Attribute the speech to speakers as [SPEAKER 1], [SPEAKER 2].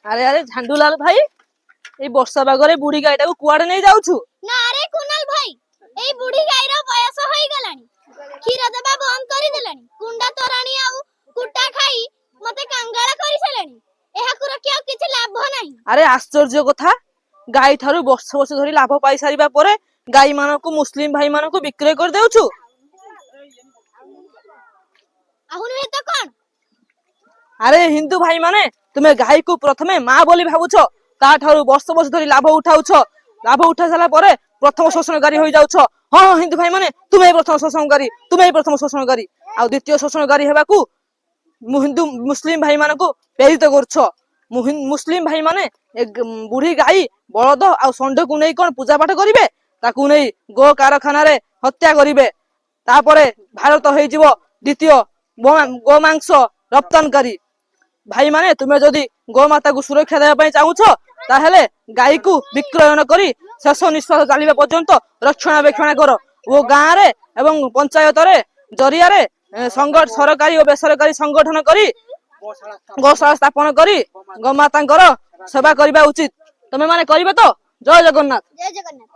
[SPEAKER 1] আরে আরে ঝান্ডুলাল ভাই, এই বর্ষা পাগরে বুড়ি গাইটাকে কুয়াড়ে নেই যাଉଛୁ?
[SPEAKER 2] না রে কুনাল ভাই, এই বুড়ি গাইର বয়স হৈ গলানি, କ୍ଷୀର ଦେବା ବନ୍ଦ କରି ଦେଲାଣି, କୁଣ୍ଡା ତୋରାଣି ଆଉ କୁଟା ଖାଇ ମତେ କାଙ୍ଗାଳ କରି ସାରିଲାଣି। ଏହାକୁ ରଖି ଆଉ କିଛି ଲାଭ ନାହିଁ।
[SPEAKER 1] ଆରେ ଆଶ୍ଚର୍ଯ୍ୟ କଥା, ଗାଈ ଠାରୁ ବର୍ଷ ବର୍ଷ ଧରି ଲାଭ ପାଇ ସାରିବା ପରେ ଗାଈ ମାନଙ୍କୁ ମୁସଲିମ ଭାଇ ମାନଙ୍କୁ ବିକ୍ରୟ କରି ଦେଉଛୁ?
[SPEAKER 2] ଆଉ ନୁହେଁ ତ କଣ?
[SPEAKER 1] ଆରେ ହିନ୍ଦୁ ଭାଇ ମାନେ, ତୁମେ ଗାଈକୁ ପ୍ରଥମେ ମା ବୋଲି ଭାବୁଛ, ତା ଠାରୁ ବର୍ଷ ବର୍ଷ ଧରି ଲାଭ ଉଠାଉଛ, ଲାଭ ଉଠାଇ ସାରିଲା ପରେ ପ୍ରଥମ ଶୋଷଣକାରୀ ହୋଇଯାଉଛ। ହଁ ହିନ୍ଦୁ ଭାଇ ମାନେ, ତୁମେ ପ୍ରଥମ ଶୋଷଣକାରୀ, ତୁମେ ପ୍ରଥମ ଶୋଷଣକାରୀ, ଆଉ ଦ୍ୱିତୀୟ ଶୋଷଣକାରୀ ହେବାକୁ ହିନ୍ଦୁ ମୁସଲିମ ଭାଇ ମାନଙ୍କୁ ପ୍ରେରିତ କରୁଛ। ମୁସଲିମ ଭାଇ ମାନେ ବୁଢୀ ଗାଈ, ବଳଦ ଆଉ ଷଣ୍ଢକୁ ନେଇ କଣ ପୂଜା ପାଠ କରିବେ? ତାକୁ ନେଇ ଗୋ କାରଖାନାରେ ହତ୍ୟା କରିବେ। ତାପରେ ଭାରତ ହେଇଯିବ ଦ୍ୱିତୀୟ ଗୋମାଂସ ରପ୍ତାନକାରୀ। ଭାଇ ମାନେ, ତୁମେ ଯଦି ଗୋମାତାକୁ ସୁରକ୍ଷା ଦେବା ପାଇଁ ଚାହୁଁଛ, ତାହେଲେ ଗାଈକୁ ବିକ୍ରୟଣ କରି ଶେଷ ନିଶ୍ୱାସ ଚାଲିବା ପର୍ଯ୍ୟନ୍ତ ରକ୍ଷଣାବେକ୍ଷଣ କର ଓ ଗାଁରେ ଏବଂ ପଞ୍ଚାୟତରେ ଜରିଆରେ ସରକାରୀ ଓ ବେସରକାରୀ ସଂଗଠନ କରି ଗୋଶାଳା ସ୍ଥାପନ କରି ଗୋମାତାଙ୍କର ସେବା କରିବା ଉଚିତ। ତମେ ମାନେ କରିବେ ତ? ଜୟ ଜଗନ୍ନାଥ।
[SPEAKER 2] ଜୟ ଜଗନ୍ନାଥ।